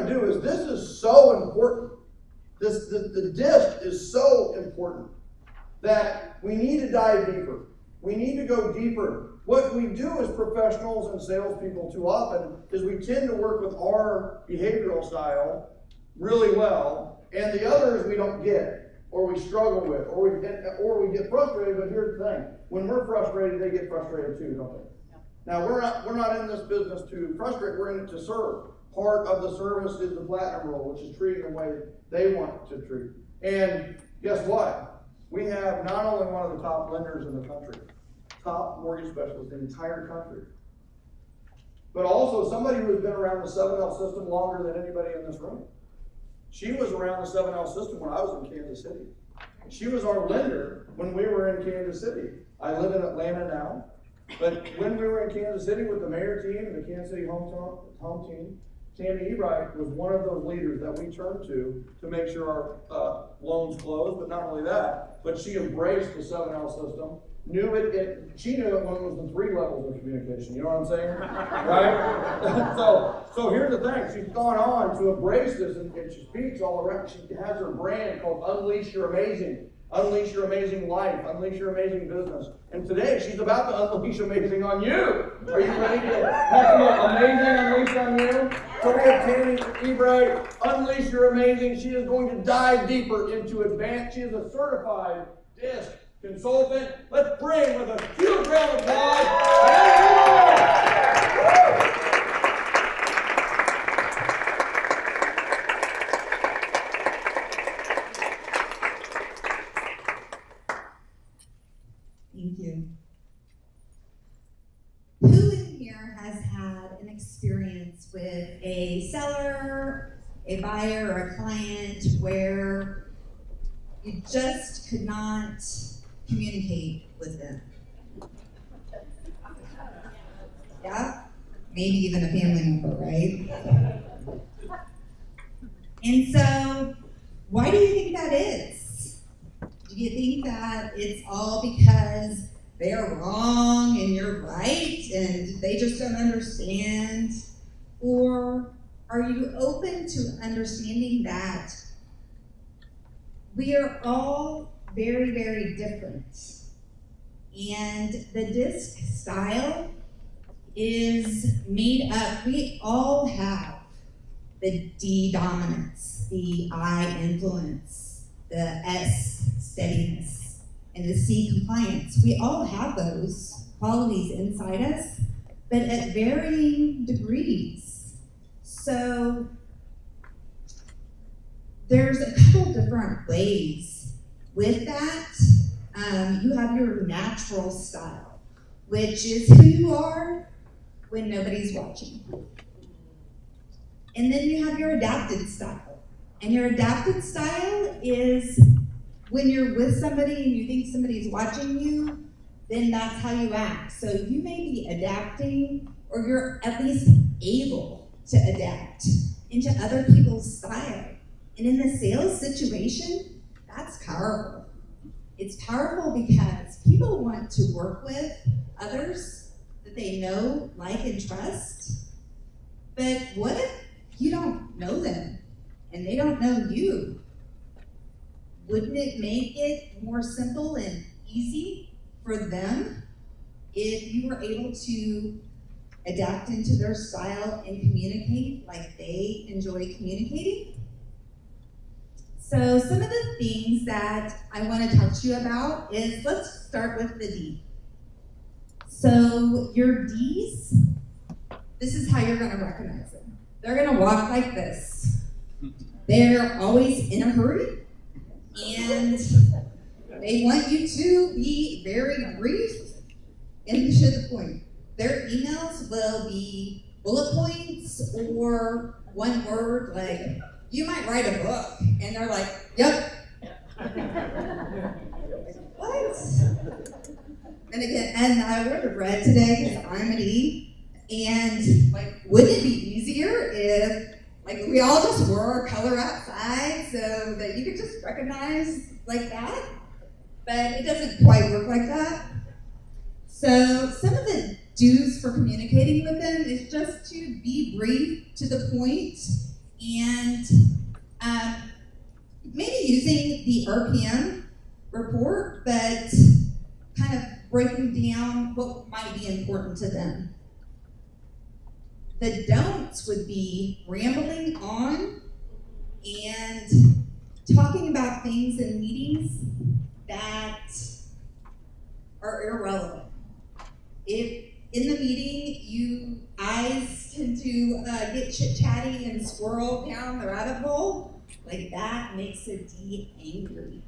do is, this is so important. The disc is so important that we need to dive deeper. We need to go deeper. What we do as professionals and salespeople too often is we tend to work with our behavioral style really well, and the others we don't get, or we struggle with, or we get frustrated. But here's the thing: when we're frustrated, they get frustrated too, don't they? Now we're not in this business to frustrate. We're in it to serve. Part of the service is the platinum rule, which is treating the way they want to treat. And guess what? We have not only one of the top lenders in the country, top mortgage specialist in the entire country, but also somebody who has been around the 7L system longer than anybody in this room. She was around the 7L system when I was in Kansas City. She was our lender when we were in Kansas City. I live in Atlanta now, but when we were in Kansas City with the Maher team and the Kansas City home team, Tammy Ebright was one of those leaders that we turned to make sure our loans closed. But not only that, but she embraced the 7L system. She knew it when it was the 3 levels of communication. You know what I'm saying? Right? So here's the thing. She's gone on to embrace this, and she speaks all around. She has her brand called Unleash Your Amazing. Unleash your amazing life. Unleash your amazing business. And today, she's about to unleash amazing on you. Are you ready to have some amazing unleash on you? So we have Tammy Ebright, Unleash Your Amazing. She is going to dive deeper into advanced. She is a certified DISC consultant. Let's bring with a huge round of applause. Thank you. Who in here has had an experience with a seller, a buyer, or a client where you just could not communicate with them? Yeah? Maybe even a family member, right? And so, why do you think that is? Do you think that it's all because they're wrong and you're right and they just don't understand? Or are you open to understanding that we are all very, very different? And the DISC style is made up, we all have the D dominance, the I influence, the S steadiness, and the C compliance. We all have those qualities inside us, but at varying degrees. So there's a couple different ways with that. You have your natural style, which is who you are when nobody's watching. And then you have your adapted style. And your adapted style is when you're with somebody and you think somebody's watching you, then that's how you act. So you may be adapting, or you're at least able to adapt into other people's style. And in the sales situation, that's powerful. It's powerful because people want to work with others that they know, like, and trust. But what if you don't know them and they don't know you? Wouldn't it make it more simple and easy for them if you were able to adapt into their style and communicate like they enjoy communicating? So some of the things that I want to talk to you about is, let's start with the D. So your Ds, this is how you're going to recognize them. They're going to walk like this. They're always in a hurry, and they want you to be very brief and to the point. Their emails will be bullet points or one word, like, you might write a book, and they're like, yep. What? And again, and I would have read today because I'm an E, and like, wouldn't it be easier if like we all just wore our color outside so that you could just recognize like that? But it doesn't quite work like that. So some of the do's for communicating with them is just to be brief, to the point, And maybe using the RPM report, but kind of breaking down what might be important to them. The don'ts would be rambling on and talking about things in meetings that are irrelevant. If in the meeting you eyes tend to get chit-chatty and swirl down the rabbit hole, like that makes a D angry.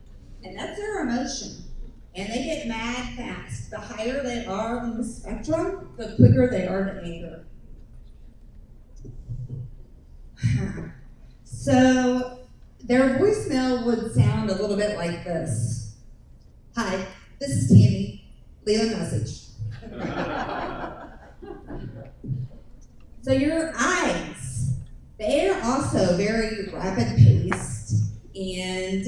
And that's their emotion. And they get mad fast. The higher they are on the spectrum, the quicker they are to anger. So their voicemail would sound a little bit like this. Hi, this is Tammy. Leave a message. So your eyes, they are also very rapid-paced and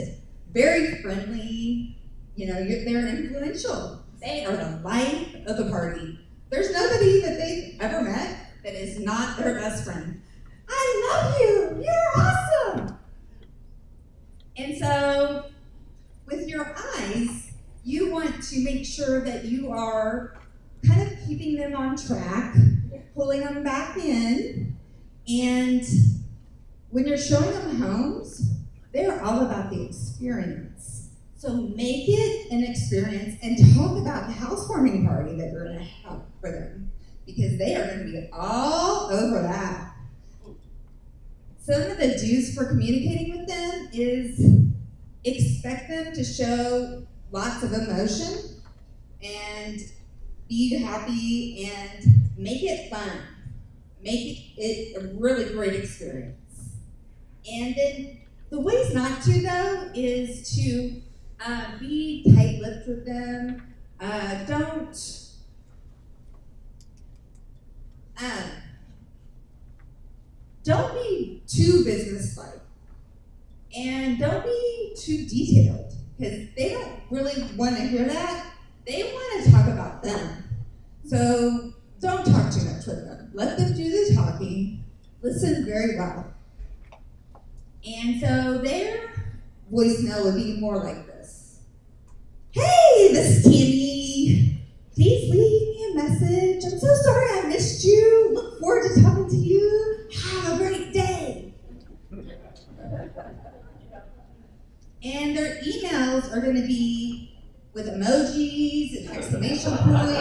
very friendly. You know, they're influential. They are the life of the party. There's nobody that they've ever met that is not their best friend. I love you. You're awesome. And so with your eyes, you want to make sure that you are kind of keeping them on track, pulling them back in, and when you're showing them homes, they're all about the experience. So make it an experience and talk about the housewarming party that you're going to have for them, because they are going to be all over that. Some of the do's for communicating with them is expect them to show lots of emotion and be happy and make it fun. Make it a really great experience. And then the ways not to, though, is to be tight-lipped with them. Don't be too business-like. And don't be too detailed, because they don't really want to hear that. They want to talk about them. So don't talk too much with them. Let them do the talking. Listen very well. And so their voicemail would be more like this. Hey, this is Tammy. Please leave me a message. I'm so sorry I missed you. Look forward to talking to you. Have a great day. And their emails are going to be with emojis and exclamation points.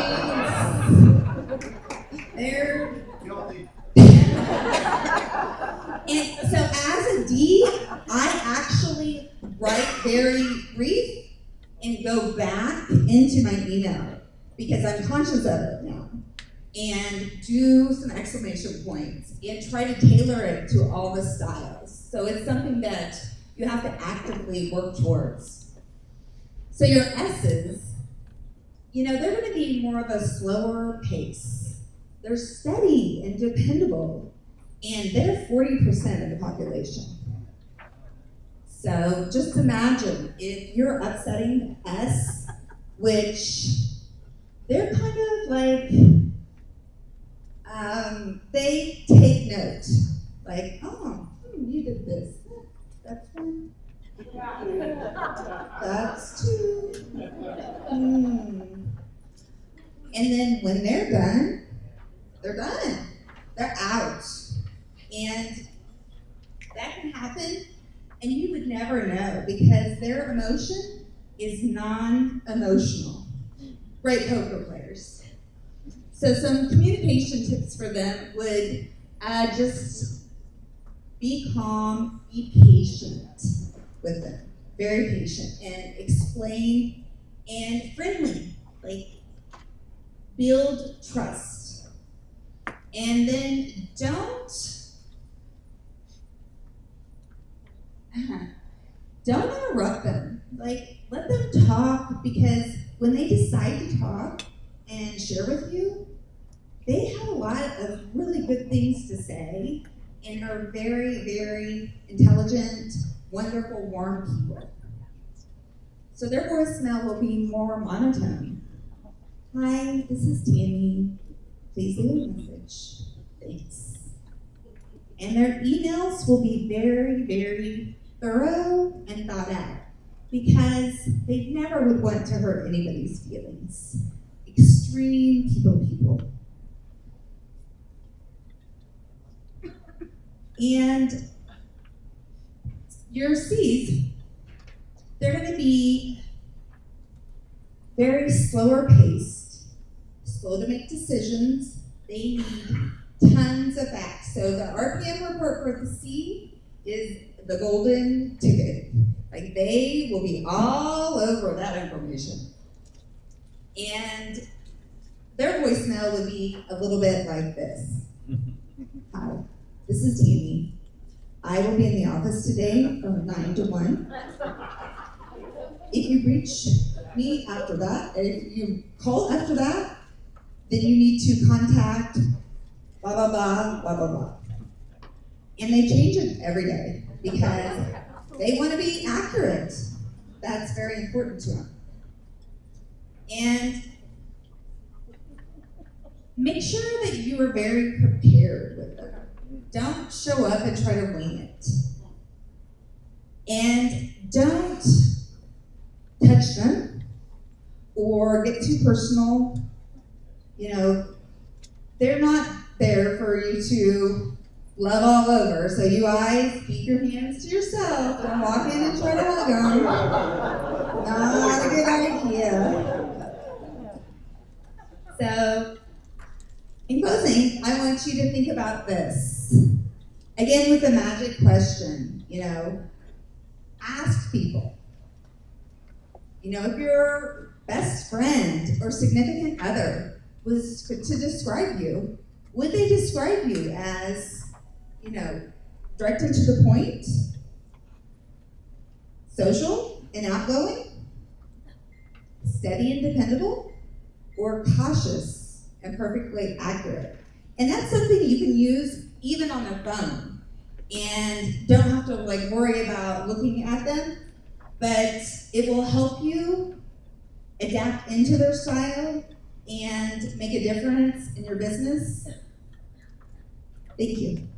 They're and so as a D, I actually write very brief and go back into my email because I'm conscious of it now, and do some exclamation points and try to tailor it to all the styles. So it's something that you have to actively work towards. So your S's, they're going to be more of a slower pace. They're steady and dependable, and they're 40% of the population. So just imagine if you're upsetting the S, which they're kind of like, they take note. Like, oh, you did this. That's one. That's two. And then when they're done, they're done. They're out. And that can happen, and you would never know because their emotion is non-emotional. Great poker players. So some communication tips for them would just be calm, be patient with them. Very patient, and explain, and friendly. Like, build trust. And then don't interrupt them. Like, let them talk, because when they decide to talk and share with you, they have a lot of really good things to say and are very, very intelligent, wonderful, warm people. So their voicemail will be more monotone. Hi, this is Tammy. Please leave a message. Thanks. And their emails will be very, very thorough and thought out, because they never would want to hurt anybody's feelings. Extreme people. And your C's, they're going to be very slower paced, slow to make decisions. They need tons of facts. So the RPM report for the C is the golden ticket. Like, they will be all over that information. And their voicemail would be a little bit like this. Hi, this is Tammy. I will be in the office today from 9 to 1. If you reach me after that, and if you call after that, then you need to contact blah, blah, blah, blah, blah, blah. And they change it every day because they want to be accurate. That's very important to them. And make sure that you are very prepared with them. Don't show up and try to wing it. And don't touch them or get too personal. You know, they're not there for you to love all over. So you guys, keep your hands to yourself. Don't walk in and try to hug them. Not a good idea. So, in closing, I want you to think about this. Again, with the magic question, ask people. If your best friend or significant other was to describe you, would they describe you as, direct and to the point, social and outgoing, steady and dependable, or cautious and perfectly accurate? And that's something you can use even on their phone and don't have to worry about looking at them, but it will help you adapt into their style and make a difference in your business. Thank you.